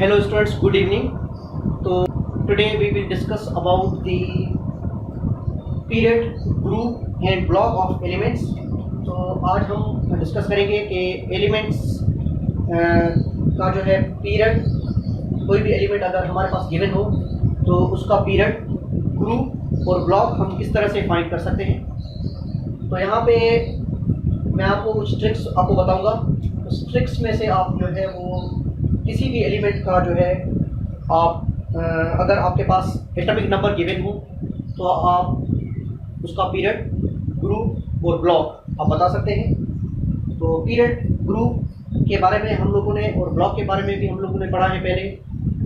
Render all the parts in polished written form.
Hello students, good evening. So today we will discuss about the period, group and block of elements. तो आज हम discuss करेंगे कि elements का जो है पीरियड, कोई भी एलिमेंट अगर हमारे पास गिवन हो तो उसका पीरियड, ग्रुप और ब्लॉक हम किस तरह से फाइंड कर सकते हैं। तो यहाँ पे मैं आपको कुछ ट्रिक्स आपको बताऊँगा। उस ट्रिक्स में से आप जो है वो किसी भी एलिमेंट का जो है आप अगर आपके पास एटॉमिक नंबर गिवन हो तो आप उसका पीरियड, ग्रुप और ब्लॉक आप बता सकते हैं। तो पीरियड, ग्रुप के बारे में हम लोगों ने और ब्लॉक के बारे में भी हम लोगों ने पढ़ा है पहले।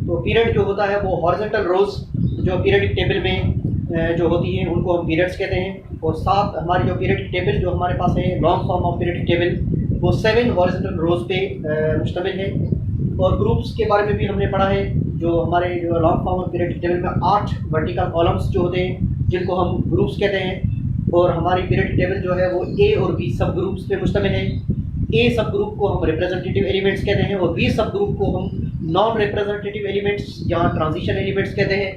तो पीरियड जो होता है वो हॉरिजॉन्टल रोज जो पीरियडिक टेबल में जो होती हैं उनको हम पीरियड्स कहते हैं। और साथ हमारी जो पीरियडिक टेबल जो हमारे पास है, long form of periodic table, वो 7 हॉरिजॉन्टल रोज पे मुश्तमिल है। और ग्रुप्स के बारे में भी हमने पढ़ा है, जो हमारे जो long form of periodic table में 8 वर्टिकल कॉलम्स जो होते हैं जिनको हम ग्रुप्स कहते हैं। और हमारी पीरियडिक टेबल जो है वो ए और बी सब ग्रुप्स पे मुश्तमिल है। ए सब ग्रुप को हम रिप्रेजेंटेटिव एलिमेंट्स कहते हैं और बी सब ग्रुप को हम नॉन रिप्रेजेंटेटिव एलिमेंट्स या ट्रांजिशन एलिमेंट्स कहते हैं।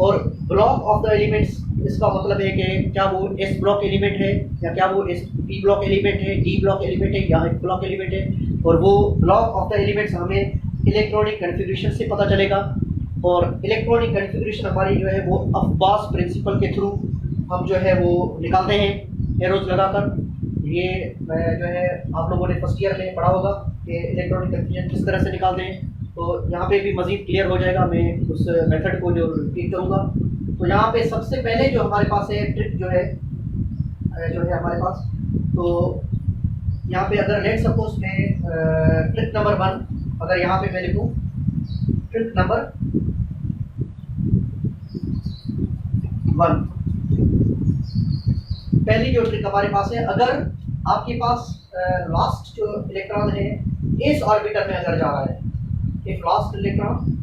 और ब्लॉक ऑफ द एलिमेंट्स, इसका मतलब है कि क्या वो एस ब्लॉक एलिमेंट है या क्या वो एस पी ब्लॉक एलिमेंट है, डी ब्लॉक एलिमेंट है या एफ ब्लॉक एलिमेंट है। और वो ब्लॉक ऑफ द एलिमेंट्स हमें इलेक्ट्रॉनिक कन्फिग्रेशन से पता चलेगा। और इलेक्ट्रॉनिक कन्फिग्रेशन हमारी जो है वो अब्बास प्रिंसिपल के थ्रू हम जो है वो निकालते हैं एरोज लगाकर। ये जो है आप लोगों ने फर्स्ट ईयर में पढ़ा होगा कि इलेक्ट्रॉनिक कन्फ्यूजन किस तरह से निकालते हैं। तो यहाँ पे भी मज़ीद क्लियर हो जाएगा, मैं उस मेथड को जो रिपीट करूँगा। तो यहाँ पे सबसे पहले जो हमारे पास है ट्रिक जो है हमारे पास, तो यहाँ पे अगर लेट सपोज मैं ट्रिक नंबर 1 अगर यहाँ पे मैं लिखूँ, ट्रिक नंबर 1, पहली जो ट्रिक हमारे पास है, अगर आपके पास लास्ट जो इलेक्ट्रॉन है इस ऑर्बिटल में अगर जा रहा है, if last electron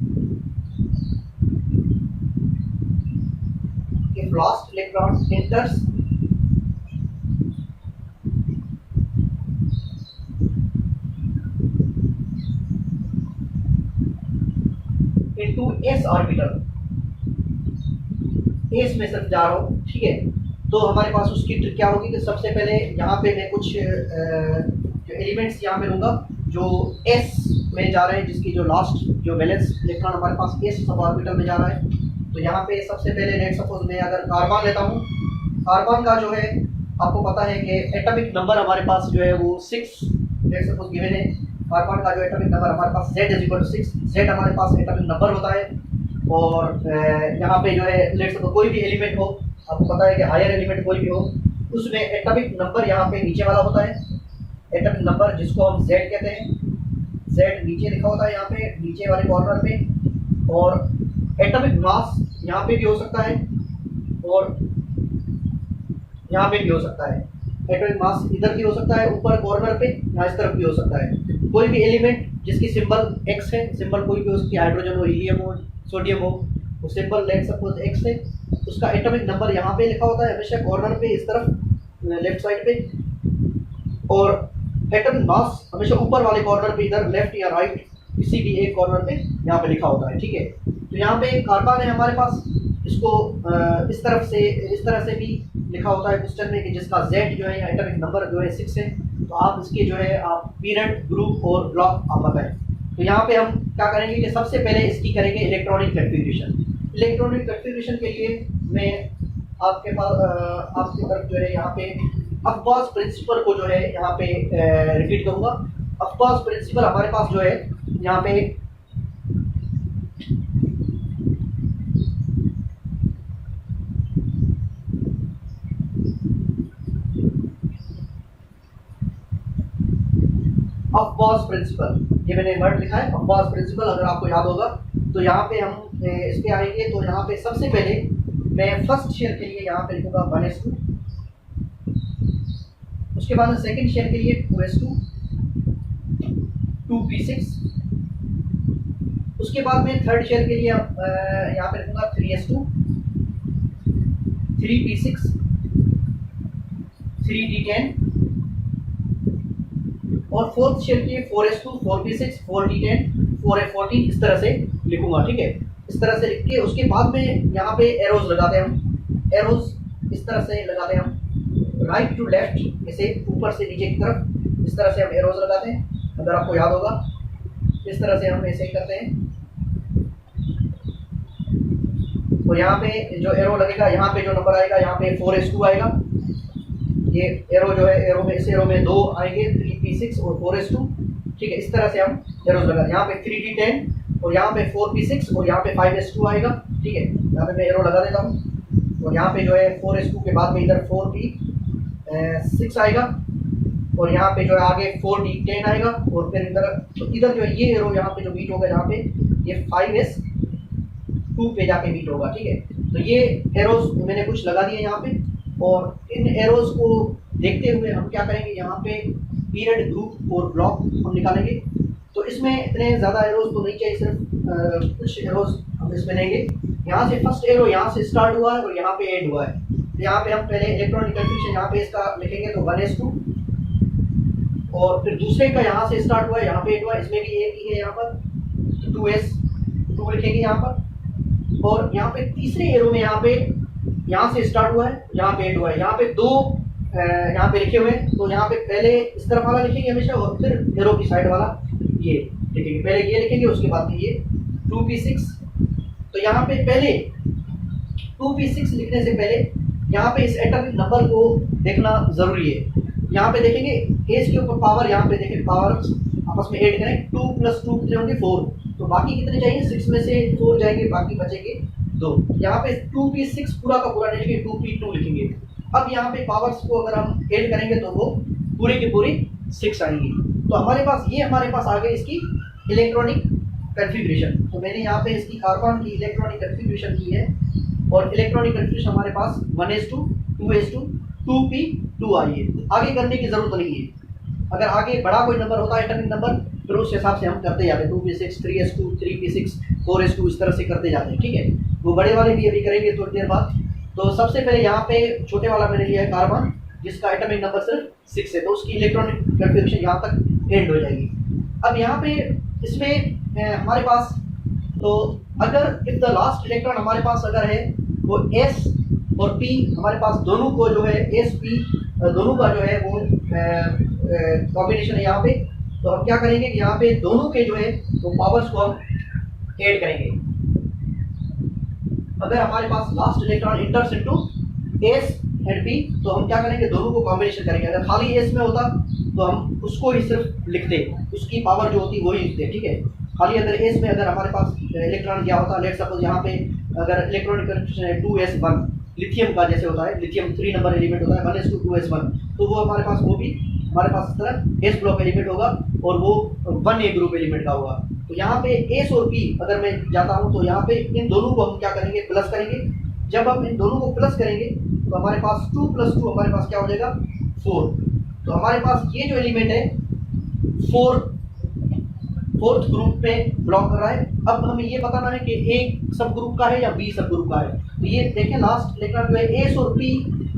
enters into s orbital, S में सिर्फ जा रहा हूँ, ठीक है। तो हमारे पास उसकी ट्रिक क्या होगी कि सबसे पहले यहाँ पे मैं कुछ जो एलिमेंट्स यहाँ पे लूँगा जो एस में जा रहे हैं, जिसकी जो लास्ट जो वैलेंस इलेक्ट्रॉन हमारे पास एस सब ऑर्बिटल में जा रहा है। तो यहाँ पे सबसे पहले लेट सपोज मैं अगर कार्बन लेता हूँ, कार्बन का जो है आपको पता है कि एटॉमिक नंबर हमारे पास जो है वो 6 लेट सपोज गिवन है। कार्बन का जो एटॉमिक नंबर हमारे पास Z = 6, Z हमारे पास एटॉमिक नंबर होता है। और यहाँ पे जो है लेट सपोज कोई भी एलिमेंट हो, आपको पता है कि हायर एलिमेंट कोई भी हो उसमें एटॉमिक नंबर यहाँ पे नीचे वाला होता है। एटॉमिक नंबर जिसको हम Z कहते हैं, Z नीचे लिखा होता है यहाँ पे नीचे वाले कॉर्नर पे। और एटॉमिक मास यहाँ पे भी हो सकता है और यहाँ पे भी हो सकता है। एटॉमिक मास इधर भी हो सकता है ऊपर कॉर्नर पे, यहाँ इस तरफ भी हो सकता है। कोई भी एलिमेंट जिसकी सिंबल X है, सिंबल कोई भी हो सकती है, हाइड्रोजन हो, हीलियम हो, सोडियम हो, वो सिंबल लेट सपोज X है, उसका एटॉमिक नंबर यहाँ पे लिखा होता है हमेशा कॉर्नर पे इस तरफ लेफ्ट साइड पे। और एटॉमिक मास हमेशा ऊपर वाले कॉर्नर पे इधर लेफ्ट या राइट किसी भी एक कॉर्नर पे यहाँ पे लिखा होता है, ठीक है। तो यहाँ पे कार्बन है हमारे पास, इसको इस तरह से भी लिखा होता है क्वेश्चन में कि जिसका Z जो है या एटॉमिक नंबर जो है 6 है। तो आप इसके जो है आप पीरियड, ग्रुप और ब्लॉक आप बताएं। तो यहाँ पे हम क्या करेंगे कि सबसे पहले इसकी करेंगे इलेक्ट्रॉनिक कन्फिग्रेशन। इलेक्ट्रॉनिक कन्फिग्रेशन के लिए मैं आपके तरफ जो है यहाँ पे अब्बास प्रिंसिपल को जो है यहाँ पे रिपीट करूँगा। अब्बास प्रिंसिपल हमारे पास जो है यहाँ पे अब्बास प्रिंसिपल, ये मैंने वर्ड लिखा है अब्बास प्रिंसिपल, अगर आपको याद होगा। तो यहाँ पे हम इस पे आएंगे। तो यहाँ पे सबसे पहले मैं फर्स्ट शेयर के लिए यहाँ पे लिखूंगा 1s2, उसके बाद सेकंड शेयर के लिए 2s2 2p6, उसके बाद में थर्ड शेयर के लिए यहाँ पे लिखूंगा 3s2 3p6 3d10 और फोर्थ शेल के 4s2 4p6 4d10 4F14 इस तरह से लिखूंगा, ठीक है। इस तरह से लिख के उसके बाद में यहाँ पे एरोज लगाते हैं हम, एरोज इस तरह से लगाते हैं हम, राइट टू लेफ्ट, इसे ऊपर से नीचे की तरफ इस तरह से हम एरोज लगाते हैं। अगर आपको याद होगा इस तरह से हम ऐसे ही करते हैं। और यहाँ पे जो एरो लगेगा, यहाँ पे जो नंबर आएगा, यहाँ पे 4S2 आएगा। ये एरो जो है, एरो में इस एरो में 2 आएंगे, 3P6 और 4S2, ठीक है। इस तरह से हम एरोज लगाते हैं। यहाँ पे 3D10 और यहाँ पे 4P6 और यहाँ पे 5S2 आएगा, ठीक है। यहाँ पे मैं एरो लगा देता हूँ। और यहाँ पे जो है 4S2 के बाद में इधर 4P6 आएगा और यहाँ पे जो है आगे 4D10 आएगा और फिर इधर, तो इधर जो है ये एरो यहाँ पे जो बीट होगा, यहाँ पे ये 5S2 पे जाके बीट होगा, ठीक है। तो ये एरोज मैंने कुछ लगा दिए यहाँ पे। और इन एरोज को देखते हुए हम क्या करेंगे, यहाँ पे पीरियड, ग्रुप और ब्लॉक हम निकालेंगे। तो इसमें इतने ज़्यादा एरोज तो नहीं चाहिए, सिर्फ कुछ एरोज हम इसमें लेंगे। यहाँ से फर्स्ट एरो यहाँ से स्टार्ट हुआ है और यहाँ पे एंड हुआ है। तो यहाँ पे हम पहले इलेक्ट्रॉनिक कन्फ्यूजन यहाँ पे इसका लिखेंगे, तो 1S2, और फिर दूसरे का यहाँ से स्टार्ट हुआ है, यहाँ पे एंड हुआ है, इसमें भी एक ही है, यहाँ पर 2S2 लिखेंगे यहाँ पर। और यहाँ पे तीसरे एरो में यहाँ पे यहाँ से स्टार्ट हुआ है, यहाँ पे एंड हुआ है, यहाँ पे 2 यहाँ पे लिखे हुए हैं। तो यहाँ पे पहले इस तरफ वाला लिखेंगे हमेशा और फिर एरो की साइड वाला ये लिखेंगे। पहले ये लिखेंगे, उसके बाद में ये 2P6। तो यहाँ पे पहले 2P6 लिखने से पहले यहाँ पे इस एटॉमिक नंबर को देखना जरूरी है। यहाँ पे देखेंगे एज के ऊपर पावर, यहाँ पे देखें पावर आपस में ऐड करें, 2 + 2 कितने होंगे, 4। तो बाकी कितने चाहिए, 6 में से 4 जाएंगे, बाकी बचेंगे 2। यहाँ पे 2P6 पूरा का पूरा लिखेंगे, 2P2 लिखेंगे। अब यहाँ पे पावर्स को अगर हम ऐड करेंगे तो वो पूरी की पूरी 6 आएंगी। तो हमारे पास ये हमारे पास आ गई इसकी इलेक्ट्रॉनिक कन्फिग्रेशन। तो मैंने यहाँ पे इसकी कार्बन की इलेक्ट्रॉनिक कन्फिग्रेशन की है और इलेक्ट्रॉनिक कन्फिग्रेशन हमारे पास 1S2, 2S2, 2P2 आई है। आगे करने की जरूरत नहीं है। अगर आगे बड़ा कोई नंबर होता है एटॉमिक नंबर, फिर उस हिसाब से हम करते जाते हैं, 2P6, 3S2, 3P6, 4S2 इस तरह से करते जाते हैं, ठीक है। वो बड़े वाले भी अभी करेंगे थोड़ी देर बाद। तो सबसे पहले यहाँ पे छोटे वाला मैंने लिया है कार्बन, जिसका एटॉमिक नंबर सिर्फ 6 है, तो उसकी इलेक्ट्रॉनिक कन्फिग्रेशन यहाँ तक एंड हो जाएगी। अब यहाँ पे इसमें हमारे पास, तो अगर इफ द लास्ट इलेक्ट्रॉन हमारे पास अगर है वो S और P, हमारे पास दोनों को जो है SP दोनों का जो है वो कॉम्बिनेशन है यहाँ पे। तो हम क्या करेंगे कि यहाँ पे दोनों के जो है वो पावर्स को हम ऐड करेंगे। अगर हमारे पास last electron enters into S and P, तो हम क्या करेंगे, दोनों को कॉम्बिनेशन करेंगे। अगर खाली S में होता तो हम उसको ही सिर्फ लिखते, उसकी पावर जो होती वही लिखते, ठीक है। खाली अगर S में अगर हमारे पास इलेक्ट्रॉन क्या होता, लेट सपोज यहाँ पे अगर इलेक्ट्रॉनिक कन्फिग्रेशन है 2S1, लिथियम का जैसे होता है, लिथियम 3 नंबर एलिमेंट होता है, 1S2 2S1, तो वो हमारे पास, वो भी हमारे पास इस तरह S ब्लॉक एलिमेंट होगा और वो 1A ग्रुप एलिमेंट का होगा। तो यहाँ पे S और P अगर मैं जाता हूँ तो यहाँ पे इन दोनों को हम क्या करेंगे, प्लस करेंगे। जब हम इन दोनों को प्लस करेंगे तो हमारे पास 2 + 2 हमारे पास क्या हो जाएगा, 4। तो हमारे पास ये जो एलिमेंट है 4th ग्रुप पे बिलोंग कर रहा है। अब हमें ये बताना है कि A सब ग्रुप का है या B सब ग्रुप का है। तो ये देखें लास्ट इलेक्ट्रॉन जो है S और P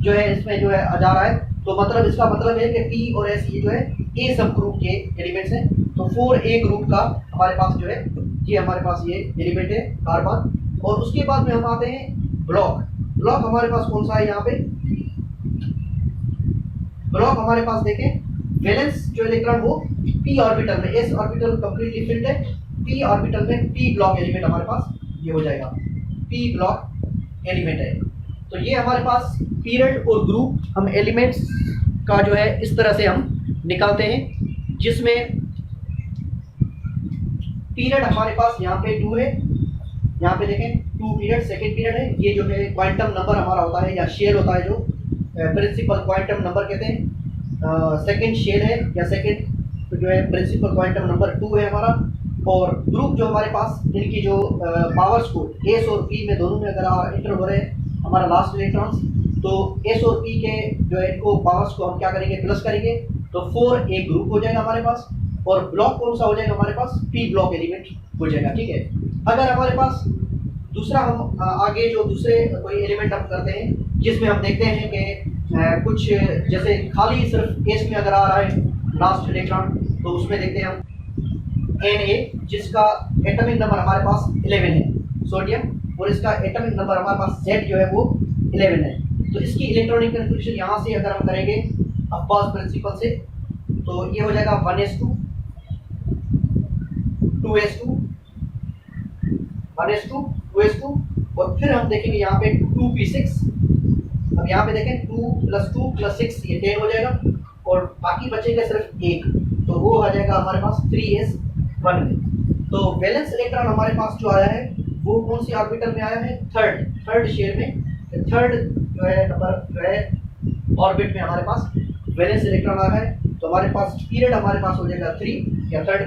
जो है इसमें जो है जा रहा है, तो मतलब इसका मतलब है कि P और S ये जो है A सब ग्रुप के एलिमेंट्स हैं। तो 4A ग्रुप का हमारे पास जो है ये हमारे पास ये एलिमेंट है कार्बन। और उसके बाद में हम आते हैं ब्लॉक। ब्लॉक हमारे पास कौन सा है, यहाँ पे ब्लॉक हमारे पास देखें वैलेंस जो इलेक्ट्रॉन वो p ऑर्बिटल में, s ऑर्बिटल कंप्लीटली फिल्ड है, p ऑर्बिटल में p ब्लॉक एलिमेंट हमारे पास ये हो जाएगा, p ब्लॉक एलिमेंट है। तो ये हमारे पास पीरियड और ग्रुप हम एलिमेंट्स का जो है इस तरह से हम निकालते हैं, जिसमें पीरियड हमारे पास यहाँ पे 2 है, यहाँ पे देखें 2 पीरियड, सेकेंड पीरियड है। ये जो है क्वांटम नंबर हमारा होता है या शेल होता है, जो प्रिंसिपल क्वांटम नंबर कहते हैं, सेकेंड शेल है या सेकेंड जो है प्रिंसिपल क्वांटम नंबर 2 है हमारा। और ग्रुप जो हमारे पास इनकी जो पावर्स को S और P में दोनों में अगर इंटर हो रहे हैं हमारा लास्ट इलेक्ट्रॉन्स, तो S और P के जो है इनको पावर्स को हम क्या करेंगे, प्लस करेंगे, तो 4A ग्रुप हो जाएगा हमारे पास। और ब्लॉक कौन सा हो जाएगा हमारे पास, P ब्लॉक एलिमेंट हो जाएगा, ठीक है। अगर हमारे पास दूसरा हम आगे जो दूसरे कोई एलिमेंट हम करते हैं, जिसमें हम देखते हैं कि कुछ जैसे खाली सिर्फ S में अगर आ रहा है लास्ट इलेक्ट्रॉन, तो उसमें देखते हैं हम Na जिसका एटॉमिक नंबर हमारे पास 11 है सोडियम, और इसका एटॉमिक नंबर हमारे पास Z जो है वो 11 है। तो इसकी इलेक्ट्रॉनिक कन्फिग्रेशन यहाँ से अगर हम करेंगे अब्बास प्रिंसिपल से, तो ये हो जाएगा 1s2 2s2 1s2 2s2, और फिर हम देखेंगे यहाँ पे 2p6। अब यहाँ पे देखें 2 + 2 + 6 ये 10 हो जाएगा, और बाकी बचेगा सिर्फ एक, तो वो आ जाएगा हमारे पास 3s1 में। तो वैलेंस इलेक्ट्रॉन हमारे पास जो आया है वो कौन सी ऑर्बिटल में आया है? थर्ड शेल में, थर्ड जो है नंबर जो है ऑर्बिट में हमारे पास वैलेंस इलेक्ट्रॉन आ रहा है। तो हमारे पास पीरियड हमारे पास हो जाएगा 3 या थर्ड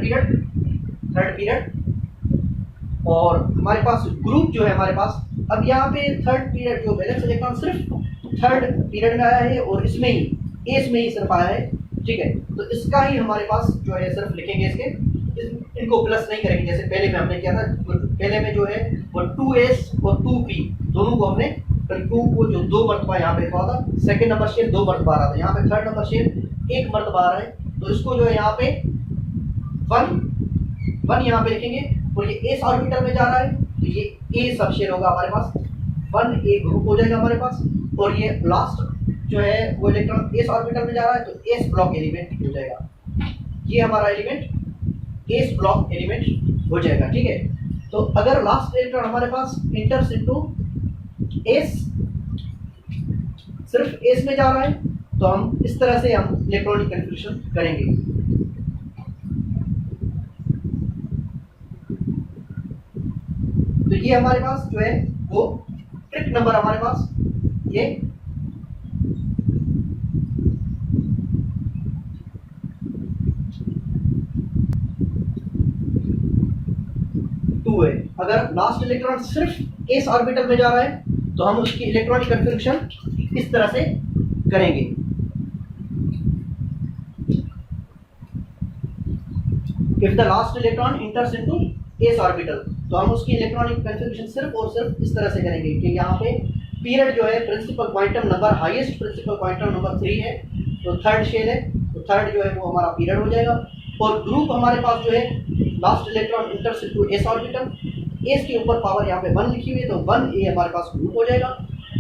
पीरियड, और हमारे पास ग्रुप जो है हमारे पास, अब यहाँ पे थर्ड पीरियड जो वैलेंस इलेक्ट्रॉन सिर्फ थर्ड पीरियड में आया है, और इसमें ही सिर्फ आया है, ठीक है। तो इसका ही हमारे पास जो है सिर्फ लिखेंगे, इनको प्लस नहीं करेंगे जैसे पहले में हमने किया था। पहले में जो है वो 2s और 2p दोनों को हमने 2 को जो 2 मरतबा यहाँ पे लिखा था, सेकंड नंबर शेल 2 मरतबा आ रहा था, यहाँ पे थर्ड नंबर शेल 1 मरतबा आ रहा है, तो इसको जो है यहाँ पे 1 यहाँ पे लिखेंगे, और ये s ऑर्बिटल में जा रहा है, तो ये a सब शेल होगा हमारे पास, 1a ग्रुप हो जाएगा हमारे पास, और ये लास्ट जो है वो इलेक्ट्रॉन s ऑर्बिटल में जा रहा है, तो s ब्लॉक एलिमेंट हो जाएगा। ये हमारा एलिमेंट s ब्लॉक एलिमेंट हो जाएगा, ठीक है। तो अगर लास्ट इलेक्ट्रॉन हमारे पास इंटर्स इनटू s, सिर्फ s में जा रहा है, तो हम इस तरह से हम इलेक्ट्रॉनिक कन्फ्यूजन करेंगे। तो ये हमारे पास जो है वो ट्रिक नंबर हमारे पास ये 2 है। अगर लास्ट इलेक्ट्रॉन सिर्फ s ऑर्बिटल में जा रहा है तो हम उसकी इलेक्ट्रॉनिक कन्फिग्रेशन इस तरह से करेंगे। If the last electron enters into s orbital, तो हम उसकी इलेक्ट्रॉनिक कन्फिग्रेशन सिर्फ और सिर्फ इस तरह से करेंगे कि यहाँ पे पीरियड जो है principal quantum number, highest principal quantum number 3 है, तो थर्ड शेल है, तो थर्ड जो है वो हमारा पीरियड हो जाएगा। और ग्रुप हमारे पास जो है last electron enters into s orbital, s के ऊपर पावर यहाँ पे 1 लिखी हुई है, तो 1a हमारे पास ग्रुप हो जाएगा,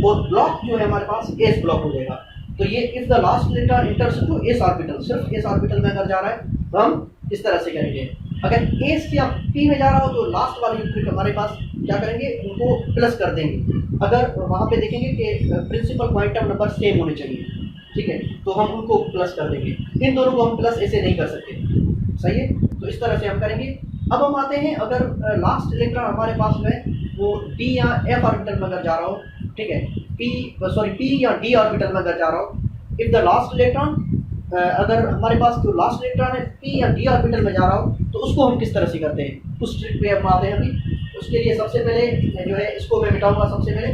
और ब्लॉक जो है हमारे पास s ब्लॉक हो जाएगा। तो ये if the last electron enters into s orbital, सिर्फ s ऑर्बिटल में अगर जा रहा है तो हम इस तरह से करेंगे। अगर s या p में जा रहा हो तो लास्ट वाली यूनिट हमारे पास क्या करेंगे, उनको प्लस कर देंगे। अगर वहाँ पे देखेंगे कि प्रिंसिपल क्वांटम नंबर सेम होने चाहिए, ठीक है, तो हम उनको प्लस कर देंगे। इन दोनों को हम प्लस ऐसे नहीं कर सकते, सही है। तो इस तरह से हम करेंगे। अब हम आते हैं, अगर लास्ट इलेक्ट्रॉन हमारे पास जो है वो d या f ऑर्बिटल में अगर जा रहा हो, ठीक है, p या d ऑर्बिटल में अगर जा रहा हो, इफ द लास्ट इलेक्ट्रॉन, अगर हमारे पास जो लास्ट इलेक्ट्रॉन है p या d ऑर्बिटल में जा रहा हो, तो उसको हम किस तरह से करते हैं, उस ट्रिक पे हम आते हैं अभी। उसके लिए सबसे पहले जो है इसको मैं मिटाऊंगा सबसे पहले।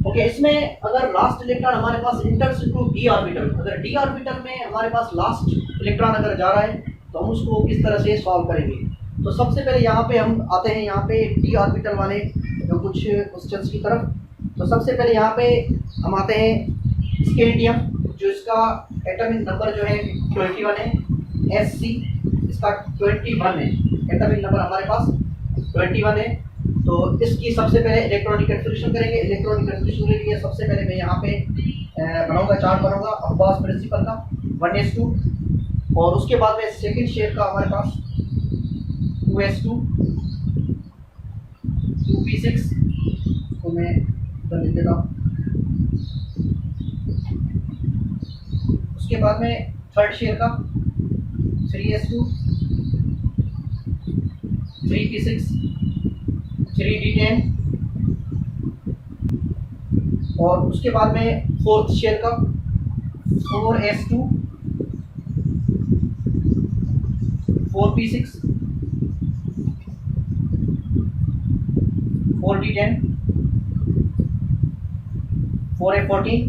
ओके, इसमें अगर लास्ट इलेक्ट्रॉन हमारे पास इंटर्स इनटू d ऑर्बिटल, अगर d ऑर्बिटल में हमारे पास लास्ट इलेक्ट्रॉन अगर जा रहा है तो हम उसको किस तरह से सॉल्व करेंगे। तो सबसे पहले यहाँ पे हम आते हैं यहाँ पे d ऑर्बिटल वाले जो कुछ क्वेश्चंस की तरफ। तो सबसे पहले यहाँ पे हम आते हैं स्केंडियम, जो इसका एटॉमिक नंबर जो है 21 है, Sc इसका 21 है, एटॉमिक नंबर हमारे पास 21 है। तो इसकी सबसे पहले इलेक्ट्रॉनिक कन्फिग्रेशन करेंगे। इलेक्ट्रॉनिक कन्फिग्रेशन के लिए सबसे पहले मैं यहाँ पे बनाऊंगा, चार्ट बनाऊंगा अब्बास प्रिंसिपल का 1s2, और उसके बाद में सेकंड शेप का हमारे पास 2s2 2p6 को मैं इधर लिख देता हूँ। उसके बाद में थर्ड शेप का 3s2 3p6 3d10, और उसके बाद में फोर्थ शेयर का 4s2 4p6 4d10 4a14,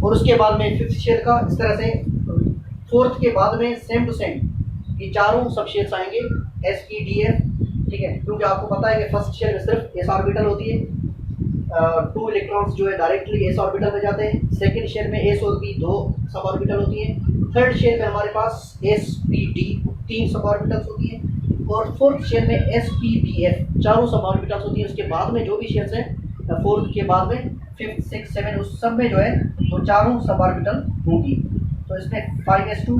और उसके बाद में फिफ्थ शेयर का इस तरह से। फोर्थ के बाद में सेम टू सेम ये चारों सब शेयर्स आएंगे s e d f, ठीक है, क्योंकि आपको पता है कि फर्स्ट शेयर में सिर्फ s ऑर्बिटल होती है, 2 इलेक्ट्रॉन्स जो है डायरेक्टली एस ऑर्बिटल में जाते हैं। सेकंड शेल में एस और पी 2 सब ऑर्बिटल होती हैं। थर्ड शेल में हमारे पास S P D 3 sub orbitals होती हैं। और फोर्थ शेल में एस पी बी एफ 4 सब ऑर्बिटल्स होती हैं। उसके बाद में जो भी शेल्स हैं फोर्थ के बाद में 5th 6th 7 उस सब में जो है वो चारों सब ऑर्बिटल होंगी। तो इसमें 5s2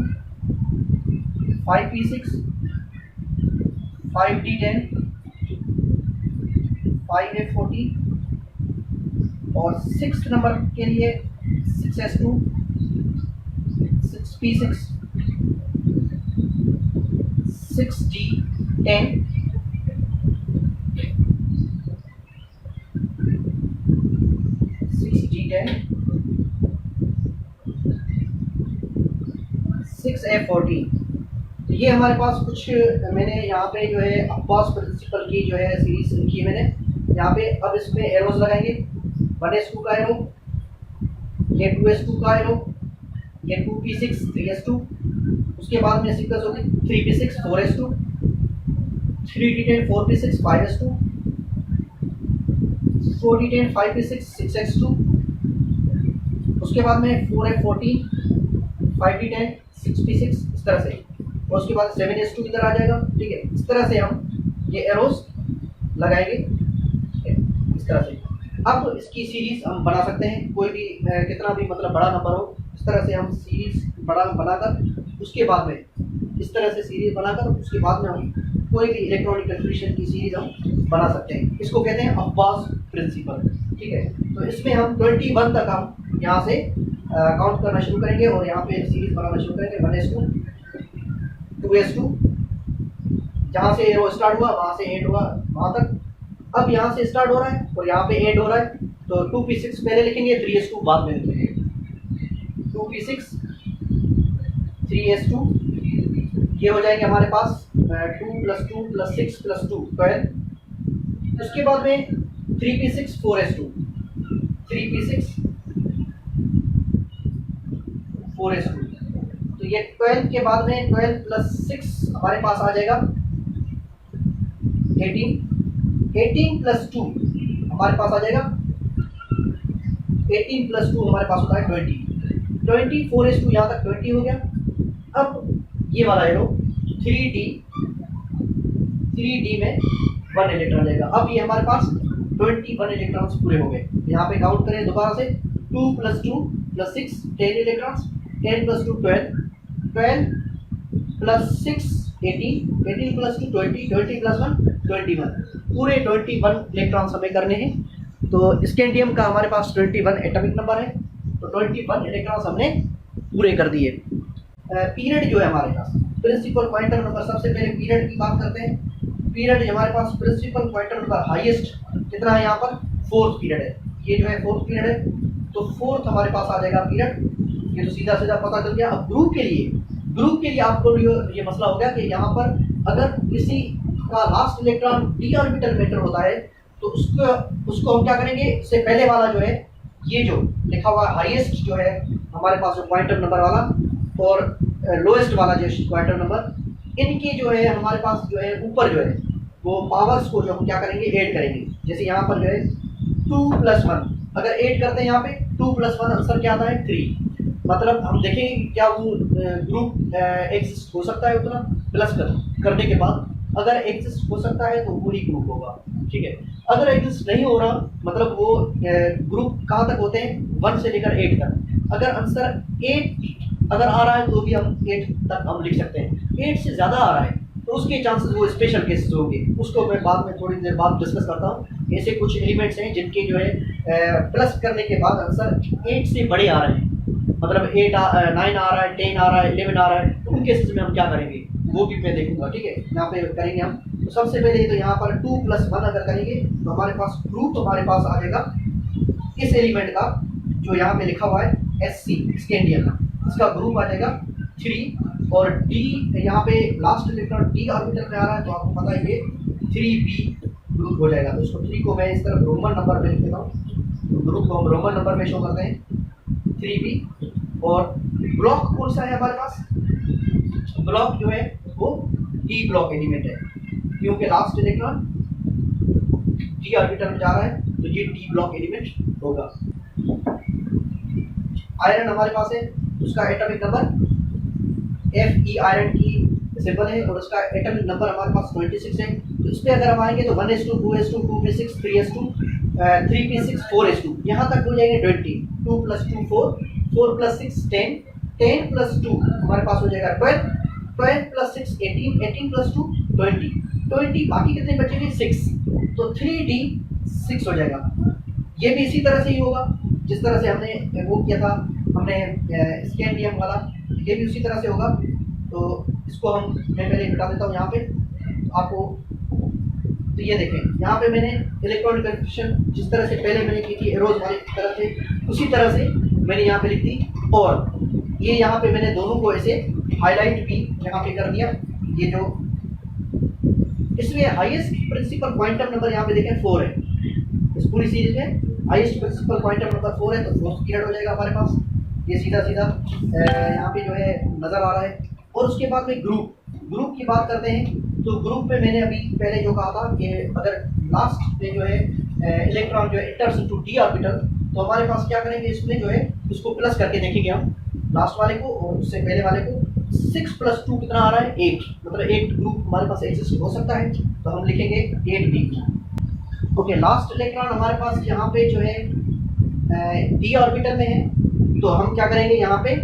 5p6 5d10 5a40 और 6th नंबर के लिए 6s2 6p6 6d10 6d10 6a40। तो ये हमारे पास कुछ मैंने यहाँ पे जो है अब्बास प्रिंसिपल की जो है सीरीज लिखी है मैंने यहाँ पे। अब इसमें एरोज लगाएंगे। 1s2 का एरो, ये 2s2 का एरो, ये 2p6 3s2, उसके बाद में सीक्वेंस होगी 3p6 4s2, 3d10 4p6 5s2, 4d10 5p6 6s2, उसके बाद में 4f14 5d10 6p6 इस तरह से, और उसके बाद 7s2 इधर आ जाएगा। ठीक है, इस तरह से हम ये एरोस लगाएंगे इस तरह से। अब इसकी सीरीज हम बना सकते हैं, कोई भी कितना भी मतलब बड़ा नंबर हो, इस तरह से हम सीरीज बड़ा बनाकर उसके बाद में इस तरह से सीरीज बनाकर उसके बाद में हम कोई भी इलेक्ट्रॉनिक कैलकुलेशन की सीरीज हम बना सकते हैं। इसको कहते हैं अब्बास प्रिंसिपल। ठीक है, तो इसमें हम 21 तक हम यहाँ से काउंट करना शुरू करेंगे और यहाँ पे सीरीज बनाना शुरू करेंगे। 1s2 2s2 जहाँ से वो स्टार्ट हुआ वहाँ से एंड हुआ वहाँ तक। अब यहाँ से स्टार्ट हो रहा है और यहाँ पे एंड हो रहा है, तो 2p6 पहले लिखेंगे, 3s2 बाद में लिखेंगे। 2p6 3s2 ये हो जाएंगे हमारे पास 2 + 2 + 6 + 2 12। उसके बाद में 3p6 4s2 3p6 4s2, तो ये 12 के बाद में 12 + 6 हमारे पास आ जाएगा 18 18 + 2 हमारे पास आ जाएगा 18 + 2 हमारे पास होता है 20 4s2 यहाँ तक 20 हो गया। अब ये वाला एरो 3d में 1 इलेक्ट्रॉन जाएगा। अब ये हमारे पास 21 इलेक्ट्रॉन्स पूरे हो गए। यहाँ पे काउंट करें दोबारा से 2 + 2 + 6 10 इलेक्ट्रॉन्स, 10 + 2 12 12 + 6 18 18 + 2 20 20 + 1 21 पूरे 21 इलेक्ट्रॉन्स हमें करने हैं। तो स्कैंडियम का हमारे पास 21 एटॉमिक नंबर है, तो 21 इलेक्ट्रॉन्स हमने पूरे कर दिए। पीरियड जो है हमारे पास प्रिंसिपल पॉइंटर नंबर, सबसे पहले पीरियड की बात करते हैं। पीरियड हमारे पास प्रिंसिपल पॉइंटर नंबर हाईएस्ट कितना है, यहाँ पर 4th पीरियड है। ये जो है 4th पीरियड है, तो 4th हमारे पास आ जाएगा पीरियड। ये तो सीधा सीधा पता चल गया। अब ग्रुप के लिए आपको ये मसला हो गया कि यहाँ पर अगर किसी का लास्ट इलेक्ट्रॉन डी ऑर्बिटल में एंटर होता है तो उसको हम क्या करेंगे, इससे पहले वाला जो है ये जो लिखा हुआ हाईएस्ट जो है हमारे पास पॉइंटर नंबर वाला और लोएस्ट वाला जो पॉइंटर नंबर, इनके जो है हमारे पास जो है ऊपर जो है वो पावर्स को जो हम क्या करेंगे ऐड करेंगे। जैसे यहाँ पर जो है 2 + 1 अगर ऐड करते हैं यहाँ पे 2 + 1 आंसर क्या आता है 3। मतलब हम देखेंगे क्या वो ग्रुप एग्जिस्ट हो सकता है उतना प्लस करने के बाद। अगर एग्जिस्ट हो सकता है तो वो ही ग्रुप होगा। ठीक है, अगर एग्जिस्ट नहीं हो रहा मतलब वो ग्रुप कहाँ तक होते हैं 1 से लेकर 8 तक। अगर आंसर 8 अगर आ रहा है तो भी हम 8 तक हम लिख सकते हैं। 8 से ज़्यादा आ रहा है तो उसके चांसेस वो स्पेशल केसेस होंगे, उसको मैं बाद में थोड़ी देर बाद डिस्कस करता हूँ। ऐसे कुछ एलिमेंट्स हैं जिनके जो है प्लस करने के बाद आंसर 8 से बड़े आ रहे हैं, मतलब 9 आ रहा है, 10 आ रहा है, 11 आ रहा है, तो उन केसेस में हम क्या करेंगे वो भी मैं देखूंगा। ठीक है, यहाँ पे करेंगे हम। तो सबसे पहले तो यहाँ पर 2 + 1 अगर करेंगे तो हमारे पास ग्रुप हमारे पास आ जाएगा इस एलिमेंट का जो यहाँ पे लिखा हुआ है SC स्कैंडियम, इसका ग्रुप आ जाएगा 3 और D यहाँ पे लास्ट इलेक्ट्रॉन D ऑर्बिटल में आ रहा है तो आपको पता है ये 3b ग्रुप हो जाएगा। तो इसको 3 को मैं इस तरफ रोमन नंबर में लिख देता हूँ, ग्रुप को हम रोमन नंबर में शो करते हैं 3b। और ब्लॉक कौन सा है हमारे पास, ब्लॉक जो है वो D ब्लॉक एलिमेंट है क्योंकि लास्ट इलेक्ट्रॉन D ऑर्बिटल में जा रहा है तो ये डी ब्लॉक एलिमेंट होगा। आयरन हमारे पास है, उसका एटॉमिक नंबर Fe आयरन की सिंबल है और उसका एटॉमिक नंबर हमारे पास 26 है। तो इस पे अगर हम आएंगे तो 1s2 2s2 2p6 3s2 3p6 4s2 यहाँ तक हो जाएंगे 20। 2 + 2 4 4 + 6 10 10 + 2 हमारे पास हो जाएगा 12 12 + 6 18 18 + 2 20 20 बाकी कितने बचेंगे 6, तो 3d 6 हो जाएगा। ये भी इसी तरह से ही होगा जिस तरह से हमने वो किया था, हमने स्कैंडियम वाला, ये भी उसी तरह से होगा। तो इसको मैं पहले हटा देता हूँ यहाँ पे आपको। तो ये देखें यहाँ पे मैंने इलेक्ट्रॉनिक कन्फिग्रेशन जिस तरह से पहले मैंने की थी एरोज वाली तरह से, उसी तरह से मैंने यहाँ पे लिख दी। और ये यहाँ पे मैंने दोनों को ऐसे हाईलाइट भी यहाँ पे कर दिया। ये जो इसमें हाईएस्ट प्रिंसिपल क्वांटम नंबर यहाँ पे देखें 4 है, इस पूरी सीरीज में हाईएस्ट प्रिंसिपल क्वांटम नंबर 4 है, तो 4th पीरियड हो जाएगा हमारे पास। ये सीधा सीधा यहाँ पे जो है नज़र आ रहा है। और उसके बाद में ग्रुप की बात करते हैं। तो ग्रुप में मैंने अभी पहले जो कहा था कि अगर लास्ट में जो है इलेक्ट्रॉन जो है इंटर्स इनटू डी ऑर्बिटल, तो हमारे पास क्या करेंगे, इसमें जो है इसको प्लस करके देखेंगे हम लास्ट वाले को और उससे पहले वाले को। 6 + 2 कितना आ रहा है 8, मतलब 8 ग्रुप हमारे पास एग्जिस्ट हो सकता है, तो हम लिखेंगे 8d। ओके, लास्ट इलेक्ट्रॉन हमारे पास यहाँ पे जो है डी ऑर्बिटल में है, तो हम क्या करेंगे यहाँ पे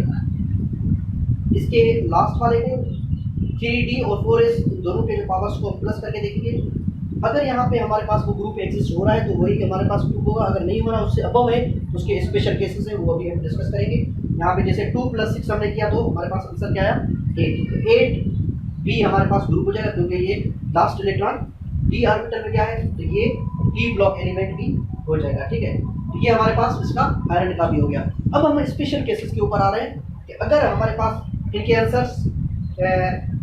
इसके लास्ट वाले को 3d और 4s दोनों के जो पावर्स को प्लस करके देखेंगे। अगर यहाँ पे हमारे पास वो ग्रुप एग्जिस्ट हो रहा है तो वही हमारे पास ग्रुप होगा, अगर नहीं हो रहा उससे अबव है तो उसके स्पेशल केसेस है, वो अभी हम डिस्कस करेंगे। यहाँ पे जैसे 2 + 6 हमने किया तो हमारे पास आंसर क्या आया 8, तो 8 भी हमारे पास ग्रुप हो जाएगा क्योंकि ये लास्ट इलेक्ट्रॉन डी ऑर्बिटल में क्या है, तो ये डी ब्लॉक एलिमेंट भी हो जाएगा। ठीक है, तो ये हमारे पास इसका आयरन का भी हो गया। अब हम स्पेशल केसेस के ऊपर आ रहे हैं कि अगर हमारे पास इनके आंसर्स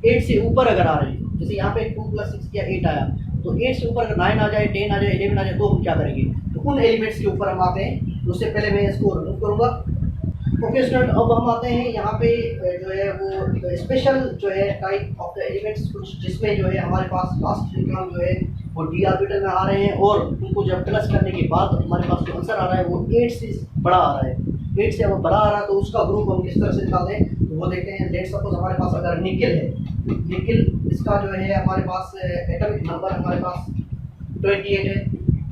8 से ऊपर अगर आ रहे हैं, जैसे यहाँ पे 2 + 6 किया 8 आया, तो 8 से ऊपर अगर 9 आ जाए 10 आ जाए 11 आ जाए तो हम क्या करेंगे, तो उन एलिमेंट्स के ऊपर हम आते हैं। तो उससे पहले मैं इसको रिमूव करूँगा। ओके स्टूडेंट, अब हम आते हैं यहाँ पे जो है वो स्पेशल जो है टाइप ऑफ द एलिमेंट्स, कुछ जिसमें जो है हमारे पास लास्ट इलेक्ट्रॉन जो है वो डी ऑर्बिटल में आ रहे हैं और उनको जब प्लस करने के बाद हमारे पास जो आंसर आ रहा है वो 8 से बड़ा आ रहा है। 8 से अब बड़ा आ रहा है तो उसका ग्रुप हम किस तरह से निकालते हैं, तो वो देखते हैं। लेट्स सपोज हमारे पास अगर निकिल है, निकिल इसका जो है हमारे पास एटॉमिक नंबर हमारे पास 28 है।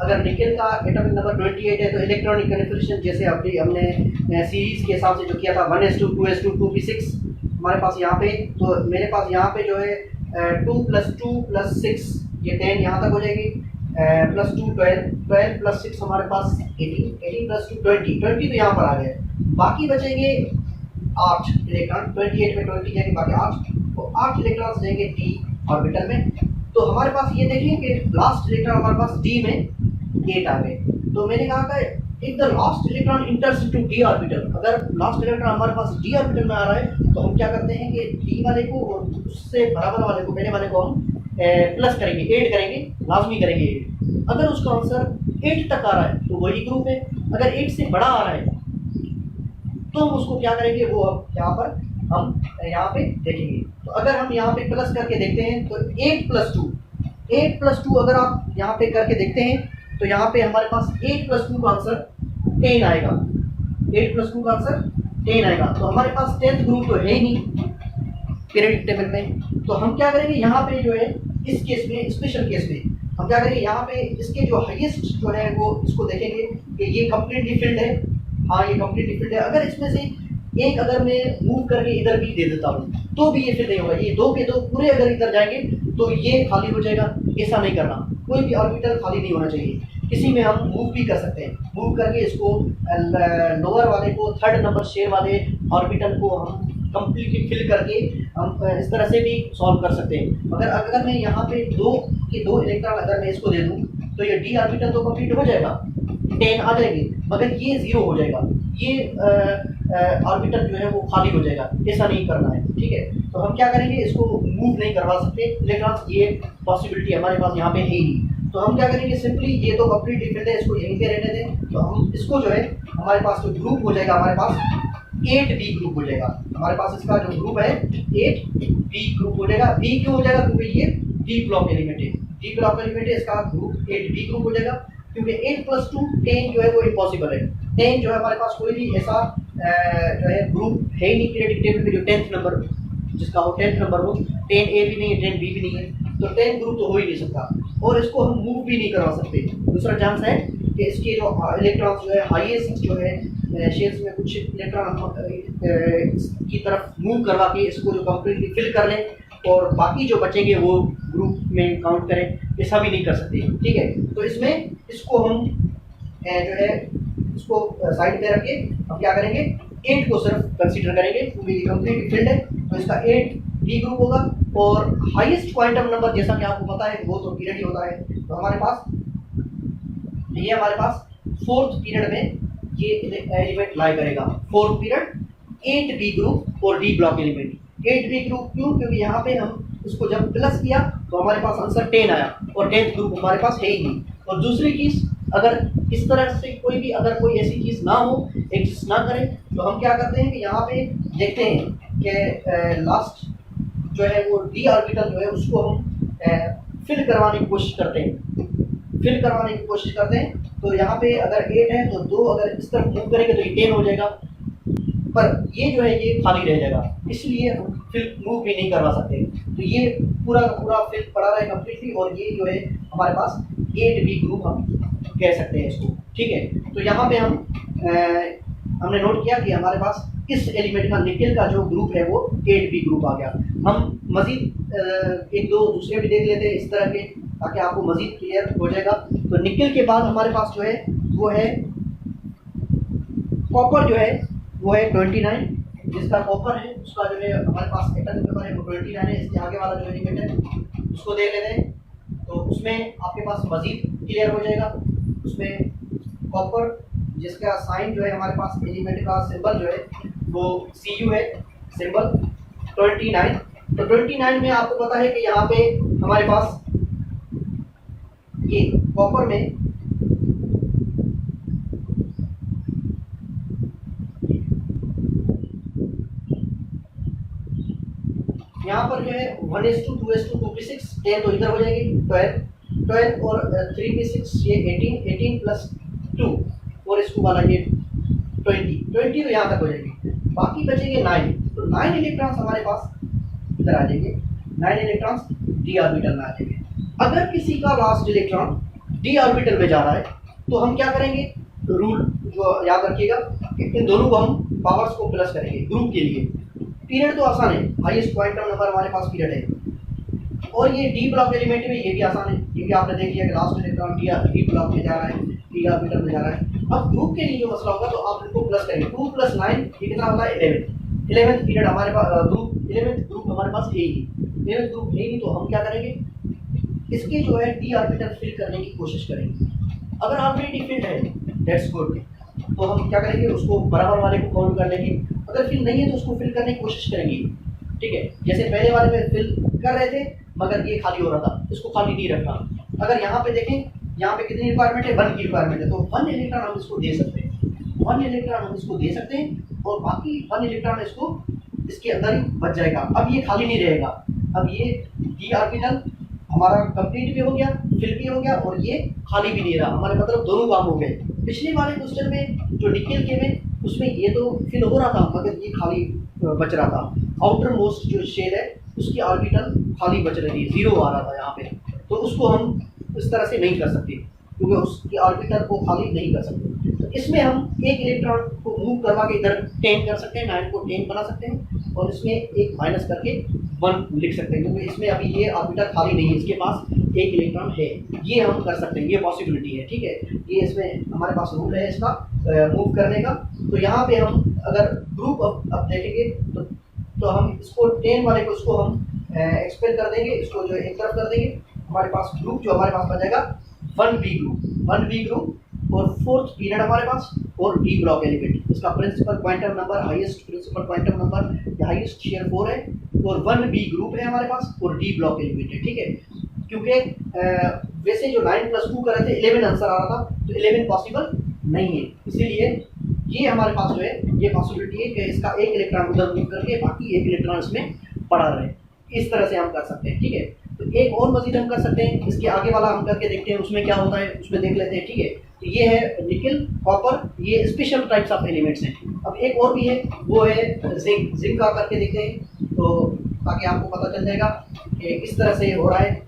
अगर निकिल का एटॉमिक नंबर 28 है तो इलेक्ट्रॉनिक कन्फिग्रेशन जैसे अभी हमने सीरीज के हिसाब से जो किया था 1s2 2s2 2p6 हमारे पास यहाँ पे, तो मेरे पास यहाँ पे जो है 2 + 2 + 6 ये 10 यहाँ तक हो जाएगी, +2 12 12 + 6 हमारे पास 18 18 + 2 20 20 तो यहाँ पर आ गए। बाकी बचेंगे 8 इलेक्ट्रॉन, 28 में 20 जाएंगे बाकी 8, तो 8 इलेक्ट्रॉन जाएंगे डी ऑर्बिटल में। तो हमारे पास ये देखिए कि लास्ट इलेक्ट्रॉन हमारे पास डी में 8 आ गए। तो मैंने कहा था if the last electron enters into D orbital, अगर लास्ट इलेक्ट्रॉन हमारे पास डी ऑर्बिटल में आ रहा है तो हम क्या करते हैं कि डी वाले को और उससे बराबर वाले को पहले वाले को हम प्लस करेंगे, ऐड करेंगे, लाजमी करेंगे ऐड। अगर उसका आंसर 8 तक आ रहा है तो वही ग्रुप है, अगर 8 से बड़ा आ रहा है तो हम उसको क्या करेंगे, वो अब यहाँ पर हम यहाँ पे देखेंगे। तो अगर हम यहाँ पे प्लस करके देखते हैं तो 8 + 2 अगर आप यहाँ पे करके देखते हैं तो यहाँ पे हमारे पास 8 + 2 का आंसर 10 आएगा। 8 + 2 का आंसर 10 आएगा। तो हमारे पास 10th ग्रुप तो है ही नहीं पीरियडिक टेबल में, तो हम क्या करेंगे यहाँ पे जो है इस केस में, स्पेशल केस में हम क्या करेंगे, यहाँ पे इसके जो हाईएस्ट जो है वो इसको देखेंगे कि ये कंप्लीटली फिल्ड है। हाँ, ये कंप्लीटली फिल्ड है। अगर इसमें से एक अगर मैं मूव करके इधर भी दे देता हूँ तो भी ये फिल नहीं होगा। ये 2 के 2 पूरे अगर इधर जाएंगे तो ये खाली हो जाएगा। ऐसा नहीं करना, कोई भी ऑर्बिटल खाली नहीं होना चाहिए। किसी में हम मूव भी कर सकते हैं, मूव करके इसको लोअर वाले को 3rd नंबर शेयर वाले ऑर्बिटल को हम कंप्लीटली फिल करके हम इस तरह से भी सॉल्व कर सकते हैं। अगर मैं यहाँ पे 2 के 2 इलेक्ट्रॉन अगर मैं इसको दे दूँ तो ये डी ऑर्बिटल तो कंप्लीट हो जाएगा, 10 आ जाएंगे, मगर ये 0 हो जाएगा, ये ऑर्बिटल जो है वो खाली हो जाएगा। ऐसा नहीं करना है, ठीक है। तो हम क्या करेंगे, इसको मूव नहीं करवा सकते इलेक्ट्रॉन्स, ये पॉसिबिलिटी हमारे पास यहाँ पे है ही। तो हम क्या करेंगे, सिंपली ये तो कंप्लीट डिफरेंट है, इसको यहीं पे रहने दें। तो हम इसको जो है हमारे पास जो ग्रुप हो जाएगा, हमारे पास 8b ग्रुप हो जाएगा। हमारे पास इसका जो ग्रुप है 8b ग्रुप हो जाएगा। b क्यों हो जाएगा, क्योंकि ये डी ब्लॉक एलिमेंट है, डी ब्लॉक एलिमेंट है, इसका ग्रुप 8b ग्रुप हो जाएगा। क्योंकि 8 + 2 10 जो है वो इम्पॉसिबल है। 10 जो है हमारे पास कोई भी ऐसा जो है ग्रुप है ही नहीं पीरियडिक टेबल में जो 10th नंबर जिसका हो 10th नंबर हो। 10A भी नहीं है, 10B भी नहीं है, तो 10 ग्रुप तो हो ही नहीं सकता और इसको हम मूव भी नहीं करवा सकते। दूसरा चांस है कि इसके जो इलेक्ट्रॉन्स जो है हाईएस्ट जो है शेल्स में कुछ इलेक्ट्रॉन की तरफ मूव करवा के इसको जो कंप्लीटली फिल कर लें और बाकी जो बचेंगे वो ग्रुप में काउंट करें, ऐसा भी नहीं कर सकते। ठीक है, तो इसमें इसको हम जो है इसको साइड पे रख के हम क्या करेंगे, 8 को सिर्फ कंसीडर करेंगे क्योंकि ये कंप्लीट फील्ड है, तो इसका 8 डी ग्रुप होगा। और हाईएस्ट क्वांटम नंबर जैसा कि आपको पता है वो तो पीरियड ही होता है, तो हमारे पास 4th पीरियड में ये एलिमेंट लाई करेगा। 4th पीरियड 8 डी ग्रुप और D block element. 8 D group क्यों? क्योंकि यहाँ पे हम उसको जब प्लस किया तो हमारे पास आंसर 10 आया और 10th ग्रुप हमारे पास है ही नहीं। और दूसरी चीज, अगर इस तरह से अगर कोई ऐसी चीज ना हो, एग्जिस्ट ना करे, तो हम क्या करते हैं कि यहाँ पे देखते हैं कि लास्ट जो है वो डी ऑर्बिटल जो है उसको हम फिल करवाने की कोशिश करते हैं। तो यहाँ पे अगर 8 है तो 2 अगर इस तरफ मूव करेंगे तो ये 10 हो जाएगा, पर ये जो है ये खाली रह जाएगा, इसलिए हम फिल मूव भी नहीं करवा सकते। तो ये पूरा फिल पड़ा रहे कम्प्लीटली और ये जो है हमारे पास 8B ग्रुप हम कह सकते हैं इसको। ठीक है, तो यहाँ पे हमने नोट किया कि हमारे पास इस एलिमेंट का निकेल का जो ग्रुप है वो 8B ग्रुप आ गया। हम मजीद एक दो दूसरे भी देख लेते हैं इस तरह के, ताकि आपको मजीद क्लियर हो जाएगा। तो निकेल के बाद हमारे पास जो है वो है कॉपर, जो है वो है 29, जिसका कॉपर है उसका जो है हमारे पास एटॉमिक नंबर है वो 29 है। इसके आगे वाला जो एलिमेंट है उसको देख लेते हैं, तो उसमें आपके पास मजीद क्लियर हो जाएगा। उसमें कॉपर जिसका साइन जो है हमारे पास एलिमेंट का सिंबल जो है वो Cu है, सिंबल 29। तो 29 में आपको पता है कि यहाँ पे हमारे पास ये कॉपर में यहाँ पर जो है 1:2 2:2 2p6 10 तो इधर हो जाएगी 12 और 3p6 ये 18 प्लस 2 और इसको वाला ये 20 तो यहाँ तक हो जाएगी। बाकी बचेंगे 9, तो 9 इलेक्ट्रॉन्स हमारे पास इधर आ जाएंगे, 9 इलेक्ट्रॉन्स डी ऑर्बिटल में आ जाएंगे। अगर किसी का लास्ट इलेक्ट्रॉन डी ऑर्बिटल में जा रहा है तो हम क्या करेंगे, रूल जो याद रखिएगा, इन दोनों को हम पावर्स को प्लस करेंगे ग्रुप के लिए। पीरियड तो आसान है, हाईएस्ट क्वांटम नंबर हमारे पास पीरियड है। और ये डी ब्लॉक एलिमेंट में ये भी आसान है, क्योंकि आपने देख लिया कि लास्ट इलेक्ट्रॉन डी ब्लॉक में जा रहा है, डी ऑर्बिटल में जा रहा है। अब ग्रुप के लिए जो मसला होगा तो आप इनको प्लस करेंगे, 2 + 9 ये कितना होता है 11th पीरियड हमारे पास 11th ग्रुप हमारे पास है ही, 11th ग्रुप है ही, तो हम क्या करेंगे, इसके जो है डी ऑर्बिटल फिल करने की कोशिश करेंगे। अगर ऑलरेडी फिल्ड है दैट्स गुड, तो हम क्या करेंगे, उसको बराबर वाले को काउंट कर लेंगे। अगर फिल नहीं है तो उसको फिल करने की कोशिश करेंगे। ठीक है, जैसे पहले वाले में फिल कर रहे थे मगर ये खाली हो रहा था, इसको खाली नहीं रखना। अगर यहाँ पे देखें, यहाँ पे कितनी रिक्वायरमेंट है, 1 की रिक्वायरमेंट है, तो 1 इलेक्ट्रॉन हम इसको दे सकते हैं, 1 इलेक्ट्रॉन हम इसको दे सकते हैं और बाकी 1 इलेक्ट्रॉन इसको इसके अंदर ही बच जाएगा। अब ये खाली नहीं रहेगा, अब ये डी ऑर्बिटल हमारा कंप्लीट भी हो गया, फिल भी हो गया और ये खाली भी नहीं रहा, हमारे मतलब दोनों काम हो गए। पिछले वाले क्वेश्चन में जो निकेल के में उसमें ये तो फिल हो रहा था मगर ये खाली बच रहा था। आउटर मोस्ट जो शेल है उसकी ऑर्बिटल खाली बच रही है, 0 आ रहा था यहाँ पे, तो उसको हम इस तरह से नहीं कर सकते क्योंकि उसकी ऑर्बिटल को खाली नहीं कर सकते। तो इसमें हम एक इलेक्ट्रॉन को मूव करवा के इधर 10 कर सकते हैं, 9 को 10 बना सकते हैं और इसमें एक माइनस करके 1 लिख सकते हैं, क्योंकि इसमें अभी ये ऑर्बिटल खाली नहीं है, इसके पास एक इलेक्ट्रॉन है, ये हम कर सकते हैं, ये पॉसिबिलिटी है। ठीक है, ये इसमें हमारे पास रूल है इसका मूव करने का। तो यहाँ पे हम अगर ग्रुप अब देखेंगे तो हम इसको 10 वाले को इसको हम एक्सपेल कर देंगे, इसको जो एक तरफ कर देंगे, हमारे पास ग्रुप जो हमारे पास बन जाएगा 1B ग्रुप और 4th पीरियड हमारे पास और डी ब्लॉक एलिमेंट। इसका principal quantum number, highest principal quantum number, highest shell 4 है और 1B ग्रुप है हमारे पास और डी ब्लॉक एलिमेंट है। ठीक है, क्योंकि वैसे जो 9 + 2 कर रहे थे 11 आंसर आ रहा था, तो 11 पॉसिबल नहीं है, इसीलिए ये हमारे पास जो है ये पॉसिबिलिटी है कि इसका एक इलेक्ट्रॉन उधर मूव करके बाकी एक इलेक्ट्रॉन इसमें पड़ा रहे, इस तरह से हम कर सकते हैं। ठीक है, तो एक और मजीद हम कर सकते हैं, इसके आगे वाला हम करके देखते हैं उसमें क्या होता है, उसमें देख लेते हैं। ठीक है, तो ये है निकल, कॉपर, ये स्पेशल टाइप्स ऑफ एलिमेंट्स हैं। अब एक और भी है, वो है जिंक। जिंक का करके देखते हैं तो ताकि आपको पता चल जाएगा कि किस तरह से ये हो रहा है।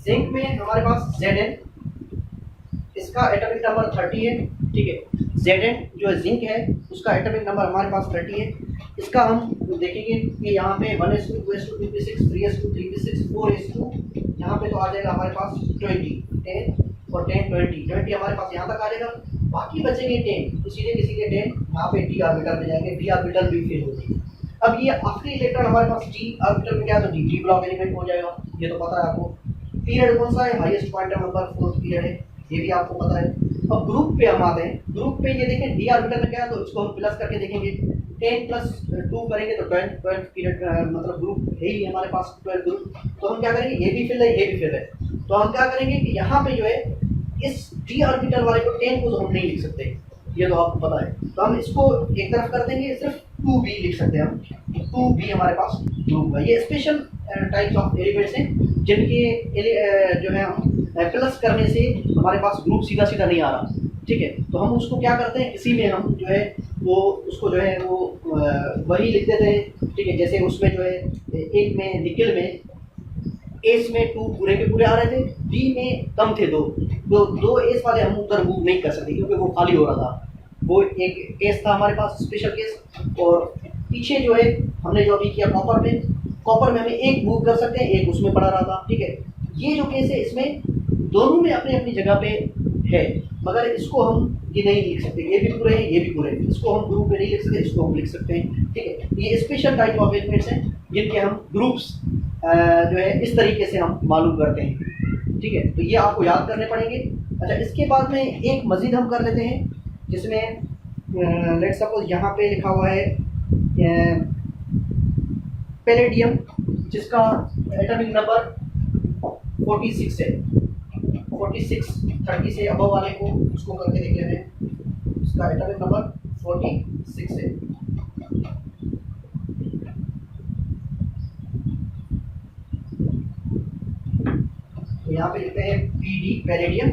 जिंक में हमारे पास Zn, इसका एटॉमिक नंबर 30 है। ठीक है, Zn जो है जिंक है, उसका एटॉमिक नंबर हमारे पास 30 है। इसका हम देखेंगे कि यहाँ पे 1s2 2s2 2p6 3s2 3p6 4s2, यहाँ पे तो आ जाएगा हमारे पास 20 10 और 10 20 हमारे पास यहाँ तक आ जाएगा। बाकी बचेंगे 10, तो सीधे के सीधे 10 यहाँ पे d ऑर्बिटल में जाएंगे, d ऑर्बिटल भी फिल हो जाएगी। अब ये आखिरी इलेक्ट्रॉन हमारे पास d ऑर्बिटल में क्या है, तो d ब्लॉक एलिमेंट हो जाएगा, ये तो पता है आपको। पीरियड कौन सा है, highest quantum number 4th period है, ये भी आपको पता है। अब ग्रुप पे हम आते हैं। ग्रुप पे ये देखें डी ऑर्बिटल में क्या है, तो इसको हम प्लस करके देखेंगे। 10 + 2 करेंगे तो 12 पीरियड मतलब ग्रुप है ही हमारे पास 12 ग्रुप। तो हम क्या करेंगे, ये भी फिल है, ये भी फिल है, तो हम क्या करेंगे कि यहाँ पे जो है इस डी ऑर्बिटल वाले को 10 को तो हम नहीं लिख सकते, ये तो आपको पता है, तो हम इसको एक तरफ कर देंगे, सिर्फ 2b लिख सकते हैं हम। 2b हमारे पास ग्रुप है। ये स्पेशल टाइप्स ऑफ एलिमेंट्स हैं जिनके जो है हम प्लस करने से हमारे पास ग्रुप सीधा सीधा नहीं आ रहा। ठीक है, तो हम उसको क्या करते हैं, इसी में हम जो है वो उसको जो है वो वही लिख देते हैं। ठीक है, जैसे उसमें जो है एक में निकल में एस में 2 पूरे के पूरे आ रहे थे, डी में कम थे 2 एस वाले हम उधर मूव नहीं कर सकते क्योंकि वो खाली हो रहा था। वो एक केस था हमारे पास स्पेशल केस। और पीछे जो है हमने जो अभी किया कॉपर में हमें एक मूव कर सकते हैं, एक उसमें पड़ा रहा था। ठीक है, ये जो केस है इसमें दोनों में अपनी अपनी जगह पे है, मगर इसको हम ये नहीं लिख सकते, ये भी पूरे हैं ये भी पूरे हैं, इसको हम ग्रुप में नहीं लिख सकते, इसको हम लिख सकते हैं। ठीक है, ये स्पेशल टाइप ऑफ एलिमेंट्स हैं जिनके हम ग्रुप्स जो है इस तरीके से हम मालूम करते हैं। ठीक है, तो ये आपको याद करने पड़ेंगे। अच्छा, इसके बाद में एक मजीद हम कर लेते हैं, जिसमें लेट्स सपोज यहाँ पे लिखा हुआ है पैलेडियम, जिसका एटॉमिक नंबर 46 है। 46 30 से अबव वाले को उसको करके देख लेते हैं, इसका एटॉमिक नंबर 46 है। तो यहाँ पे लिखते हैं PD पैलेडियम,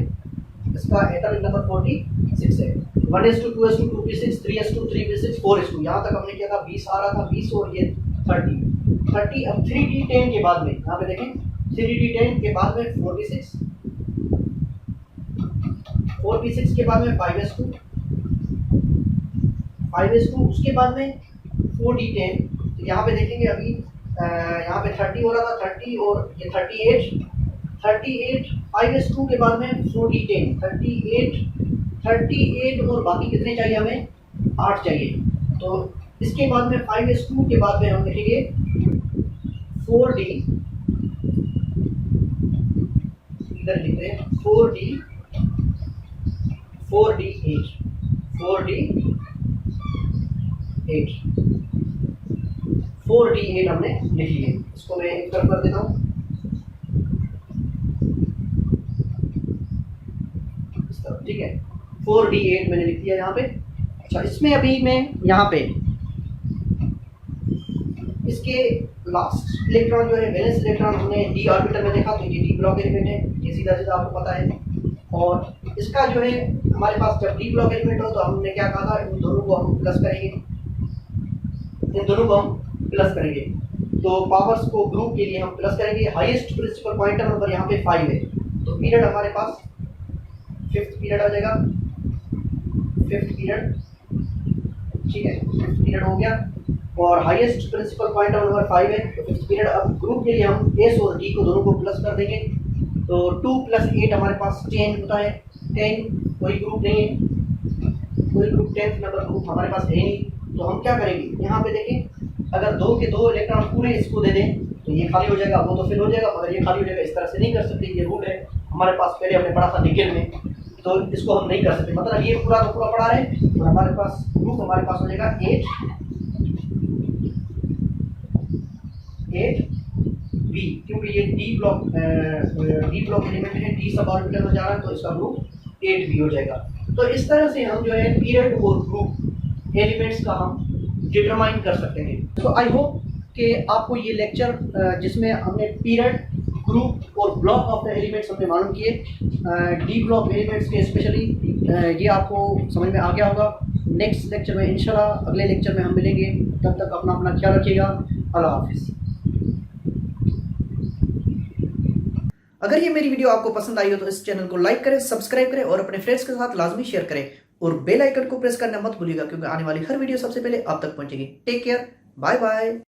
इसका एटॉमिक नंबर 46 है। 1s2 2s2 2p6 3s2 3p6 4s2, यहाँ तक हमने किया था 20 आ रहा था, 20 और ये 30। अब 3d10 के बाद में यहाँ पे देखें 3d10 के बाद में 4p6 के बाद में 5s2 उसके बाद में 4d10। तो यहाँ पे देखेंगे अभी यहाँ पे 30 हो रहा था, 30 और ये 38 5s2 के बाद में 4d10 38 और बाकी कितने चाहिए हमें, 8 चाहिए। तो इसके बाद में 5s2 के बाद में हम लिखेंगे 4d, इधर लिखते हैं 4d8 हमने लिख लिए। इसको मैं एक तरफ कर देता हूँ, इस तरफ। ठीक है, 4d8 मैंने लिख दिया यहाँ पे। अच्छा, इसमें अभी मैं यहाँ पे इसके लास्ट इलेक्ट्रॉन जो है वैलेंस इलेक्ट्रॉन हमने डी ऑर्बिटल में देखा, तो ये डी ब्लॉक एलिमेंट है, ये सीधा सीधा आपको पता है। और इसका जो है हमारे पास जब डी ब्लॉक एलिमेंट हो तो हमने क्या कहा था, इन दोनों को हम प्लस करेंगे, तो पावर्स को ग्रुप के लिए हम प्लस करेंगे। हाईएस्ट प्रिंसिपल पॉइंटर नंबर यहाँ पे 5 है, तो पीरियड हमारे पास 5th पीरियड आ जाएगा, 5th पीरियड। ठीक है, 5th पीरियड हो गया और हाईएस्ट प्रिंसिपल पॉइंटर नंबर 5 है, तो 5th पीरियड। अब ग्रुप के लिए हम एस और डी को दोनों को प्लस कर देंगे, तो 2 + 8 हमारे पास 10 होता है। 10 कोई ग्रुप नहीं है, कोई ग्रुप 10th नंबर ग्रुप हमारे पास है नहीं, तो हम क्या करेंगे, यहाँ पे देखें अगर 2 के 2 इलेक्ट्रॉन पूरे इसको दे दें तो ये खाली हो जाएगा, वो तो फिल हो जाएगा, मगर ये खाली हो जाएगा। इस तरह से नहीं कर सकते, ये रूल है हमारे पास, पहले हमने पढ़ा था निकल में, तो इसको हम नहीं कर सकते। मतलब ये पूरा का पूरा पढ़ा रहे हैं, तो हमारे पास ग्रुप हमारे पास हो जाएगा 8 बी, क्योंकि ये डी ब्लॉक एलिमेंट है, डी सब ऑर्बिटल में जा रहा है, तो इसका ग्रुप 8b हो जाएगा। तो इस तरह से हम जो है पीरियड और ग्रुप एलिमेंट्स का हम डिटरमाइन कर सकते हैं। तो आई होप कि आपको ये लेक्चर जिसमें हमने पीरियड, ग्रुप और ब्लॉक ऑफ द एलिमेंट्स हमने मालूम किए, डी ब्लॉक एलिमेंट्स के स्पेशली, ये आपको समझ में आ गया होगा। नेक्स्ट लेक्चर में इंशाल्लाह, अगले लेक्चर में हम मिलेंगे। तब तक अपना ख्याल रखिएगा। अल्लाह हाफिज़। अगर ये मेरी वीडियो आपको पसंद आई हो तो इस चैनल को लाइक करें, सब्सक्राइब करें और अपने फ्रेंड्स के साथ लाजमी शेयर करें, और बेल आइकन को प्रेस करना मत भूलिएगा, क्योंकि आने वाली हर वीडियो सबसे पहले आप तक पहुंचेगी। Take care, bye bye.